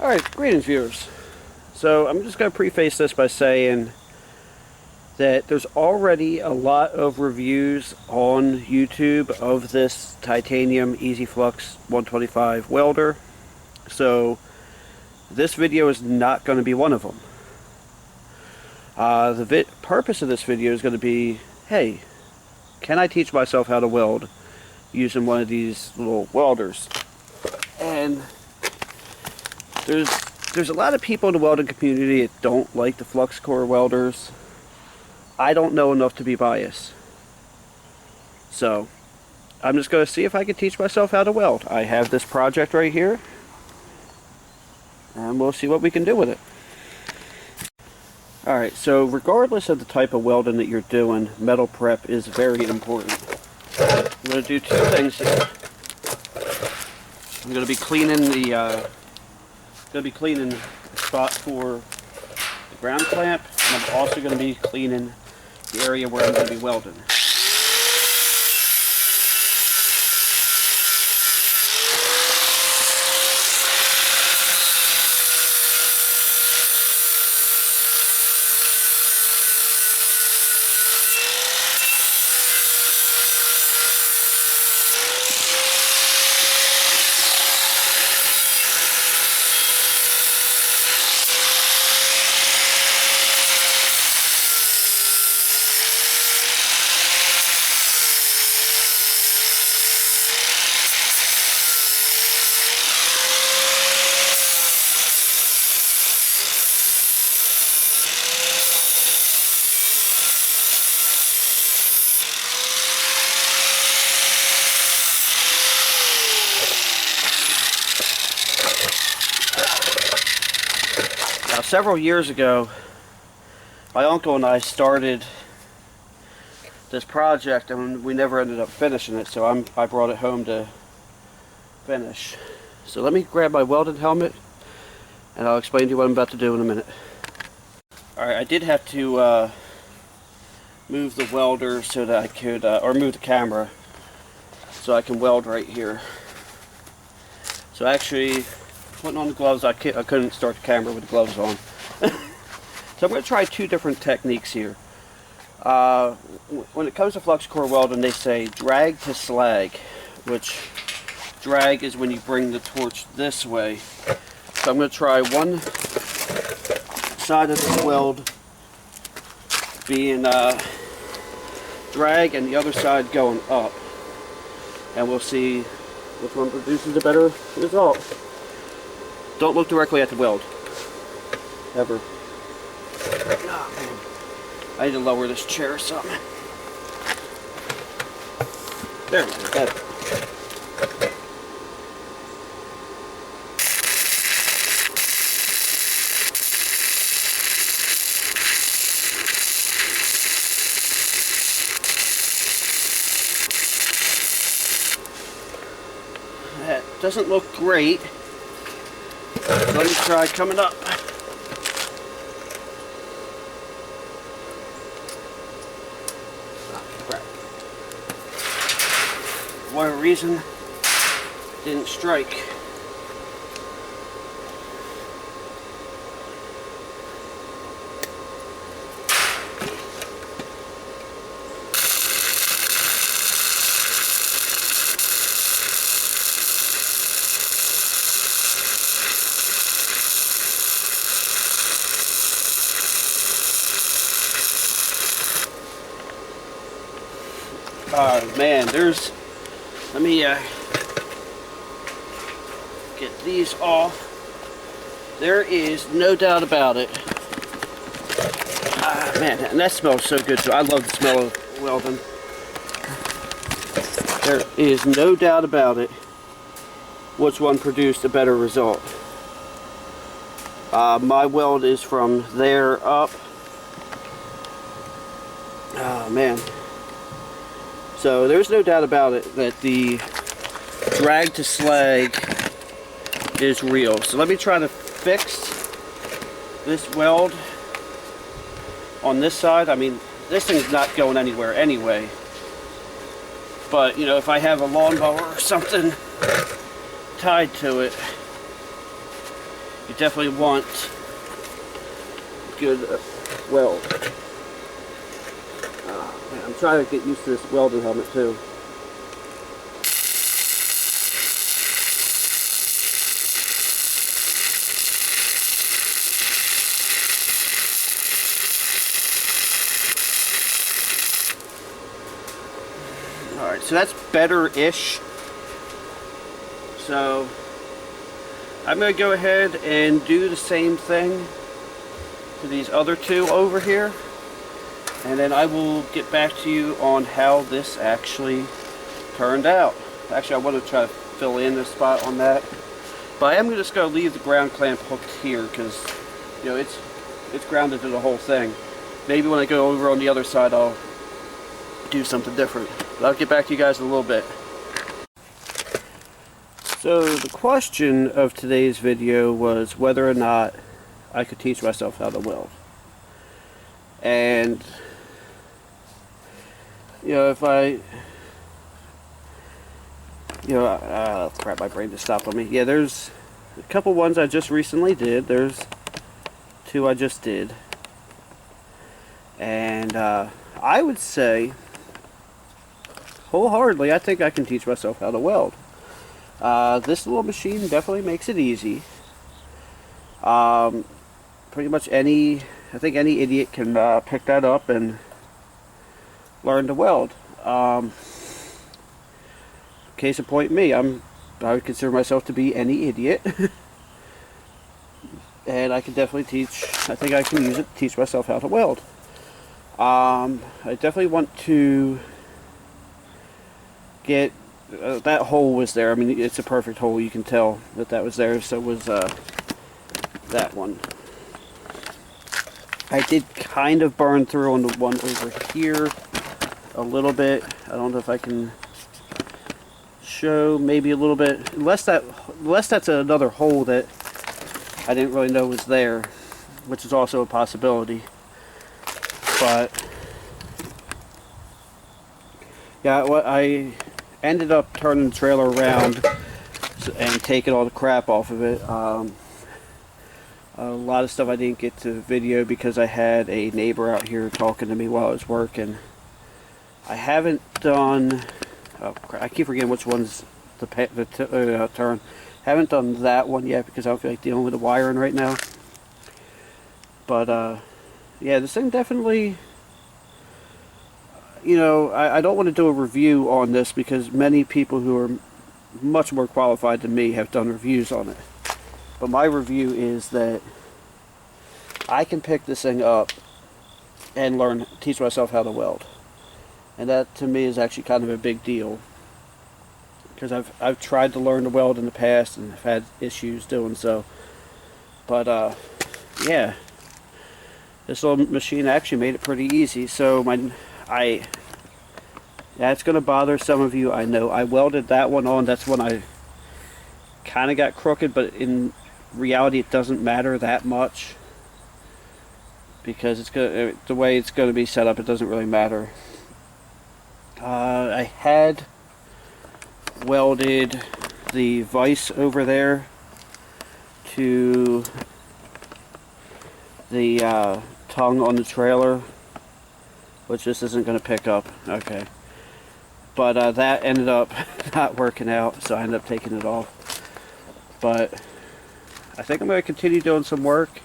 Alright, greetings viewers. So I'm just going to preface this by saying that there's already a lot of reviews on YouTube of this titanium Easy Flux 125 welder. So this video is not going to be one of them. The purpose of this video is going to be, hey, can I teach myself how to weld using one of these little welders? And there's a lot of people in the welding community that don't like the flux core welders. I don't know enough to be biased. So I'm just going to see if I can teach myself how to weld. I have this project right here, and we'll see what we can do with it. Alright, so regardless of the type of welding that you're doing, metal prep is very important. I'm going to do two things here. I'm going to be cleaning the spot for the ground clamp, and I'm also going to be cleaning the area where I'm going to be welding. Now, several years ago, my uncle and I started this project, and we never ended up finishing it, so I brought it home to finish. So let me grab my welding helmet, and I'll explain to you what I'm about to do in a minute. Alright, I did have to move the welder so that I could, or move the camera, so I can weld right here. So actually, putting on the gloves, I couldn't start the camera with the gloves on. So I'm going to try two different techniques here. When it comes to flux core welding, they say drag to slag, which drag is when you bring the torch this way. So I'm going to try one side of the weld being drag and the other side going up. And we'll see which one produces a better result. Don't look directly at the weld. Ever. Oh, man. I need to lower this chair or something. There we go. Better. That doesn't look great. Let me try coming up. Oh, crap. For whatever reason, it didn't strike. Man, let me get these off. There is no doubt about it. Man, and that smells so good too. I love the smell of welding. There is no doubt about it which one produced a better result. My weld is from there up. Oh man. So there's no doubt about it that the drag to slag is real. So let me try to fix this weld on this side. I mean, this thing's not going anywhere anyway. But, you know, if I have a lawnmower or something tied to it, you definitely want good weld. Man, I'm trying to get used to this welding helmet too. Alright, so that's better-ish. So I'm going to go ahead and do the same thing to these other two over here, and then I will get back to you on how this actually turned out. Actually, I want to try to fill in the spot on that, but I am just going to leave the ground clamp hooked here because, you know, it's grounded to the whole thing. Maybe when I go over on the other side I'll do something different, but I'll get back to you guys in a little bit. So the question of today's video was whether or not I could teach myself how to weld. And, you know, if I, you know, crap, my brain just stopped on me. Yeah, there's a couple ones I just recently did. There's two I just did. And I would say, wholeheartedly, I think I can teach myself how to weld. This little machine definitely makes it easy. Pretty much I think any idiot can pick that up and learn to weld. Case in point, me. I would consider myself to be any idiot. And I can definitely I think I can use it to teach myself how to weld. I definitely want to get that hole was there. I mean, it's a perfect hole. You can tell that was there. So was that one. I did kind of burn through on the one over here a little bit. I don't know if I can show, maybe a little bit. Unless that's another hole that I didn't really know was there, which is also a possibility. But yeah, what I ended up turning the trailer around and taking all the crap off of it. A lot of stuff I didn't get to video because I had a neighbor out here talking to me while I was working. I haven't done, oh crap, I keep forgetting which one's the turn. Haven't done that one yet because I don't feel like dealing with the wiring right now. But yeah, this thing definitely, you know, I don't want to do a review on this because many people who are much more qualified than me have done reviews on it. But my review is that I can pick this thing up and teach myself how to weld. And that to me is actually kind of a big deal. Because I've tried to learn to weld in the past and have had issues doing so. But yeah, this little machine actually made it pretty easy. So that's going to bother some of you, I know. I welded that one on. That's when I kind of got crooked, but in reality it doesn't matter that much because the way it's going to be set up, it doesn't really matter. I had welded the vise over there to the tongue on the trailer, which this isn't going to pick up. Okay. But that ended up not working out, so I ended up taking it off. But I think I'm going to continue doing some work.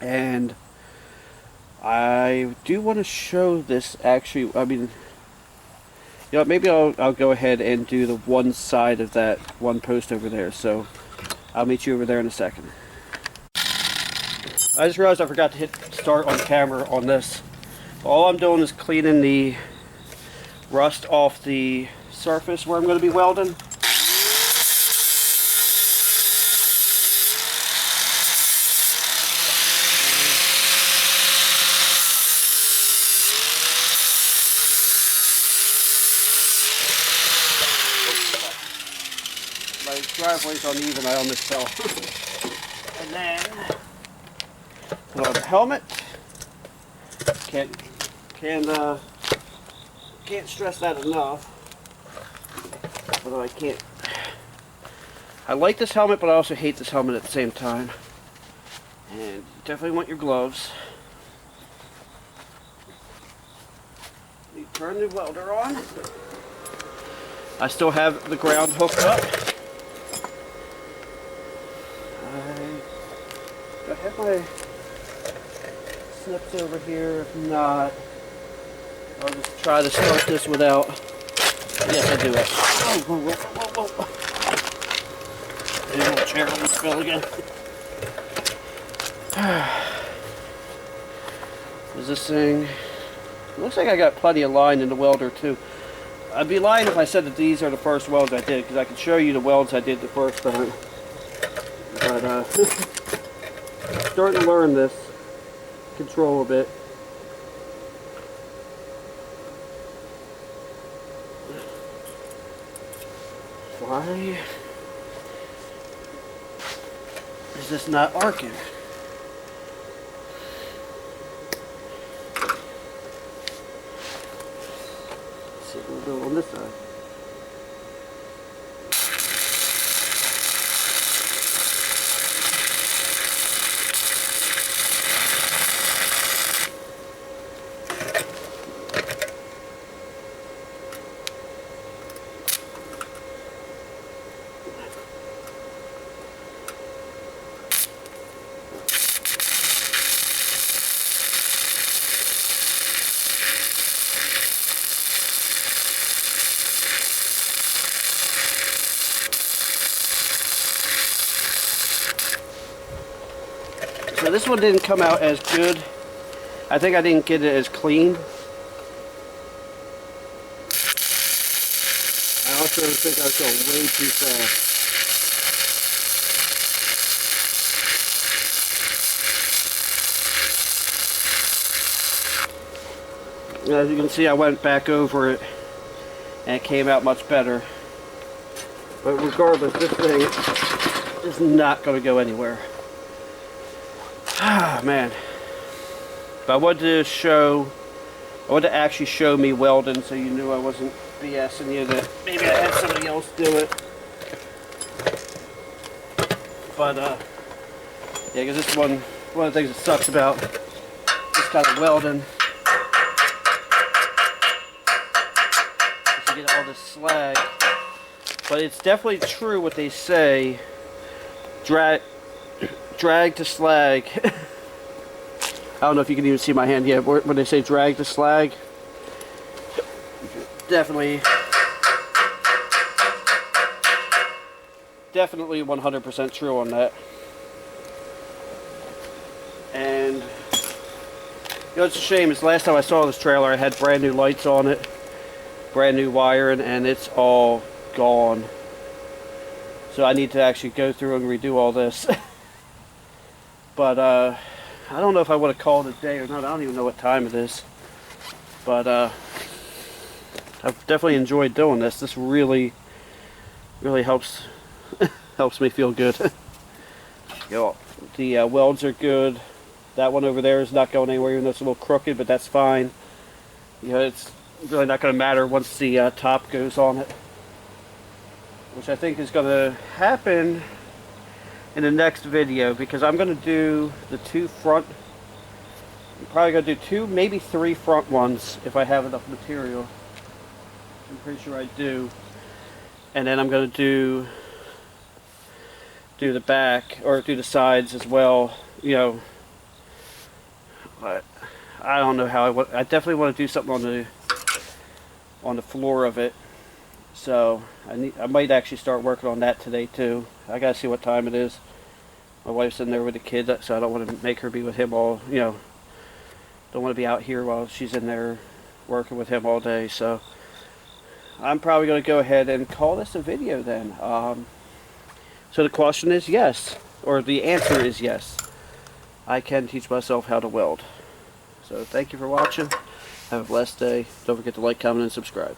And I do want to show this actually. I mean, you know, maybe I'll go ahead and do the one side of that one post over there. So I'll meet you over there in a second. I just realized I forgot to hit start on camera on this. All I'm doing is cleaning the rust off the surface where I'm going to be welding. My driveway's uneven, I almost fell. And then put on the helmet. Can't stress that enough. Although I can't I like this helmet, but I also hate this helmet at the same time. And you definitely want your gloves. You turn the welder on. I still have the ground hooked up. I have my snips over here. If not, I'll just try to start this without. Yes, I do it. Oh, whoa, whoa, whoa, whoa. There's a little chair on the spill again. Is this thing? It looks like I got plenty of line in the welder too. I'd be lying if I said that these are the first welds I did, because I can show you the welds I did the first time. But starting to learn this control a bit. Why is this not arcing? Let's see what we'll do on this side. So this one didn't come out as good. I think I didn't get it as clean. I also think I was going way too fast. As you can see, I went back over it and it came out much better. But regardless, this thing is not going to go anywhere. Ah, man. But I wanted to actually show me welding so you knew I wasn't BSing you, that maybe I had somebody else do it. But, yeah, because this one of the things that sucks about this kind of welding is you get all this slag. But it's definitely true what they say, drag to slag. I don't know if you can even see my hand yet. When they say drag to slag, definitely 100% true on that. And you know, it's a shame. It's the last time I saw this trailer, I had brand new lights on it, brand new wiring, and it's all gone. So I need to actually go through and redo all this. But I don't know if I would have called it a day or not. I don't even know what time it is. But I've definitely enjoyed doing this. This really helps helps me feel good. You know, the welds are good. That one over there is not going anywhere, even though it's a little crooked, but that's fine. You know, it's really not going to matter once the top goes on it, which I think is going to happen in the next video, because I'm going to do the two front, I'm probably going to do 2, maybe 3 front ones if I have enough material. I'm pretty sure I do. And then I'm going to do the back, or do the sides as well, you know. But I don't know how I definitely want to do something on the floor of it. So I might actually start working on that today too. I gotta see what time it is. My wife's in there with the kid, so I don't want to make her be with him all, you know, don't want to be out here while she's in there working with him all day. So I'm probably going to go ahead and call this a video then. So the question is yes, or the answer is yes. I can teach myself how to weld. So thank you for watching. Have a blessed day. Don't forget to like, comment, and subscribe.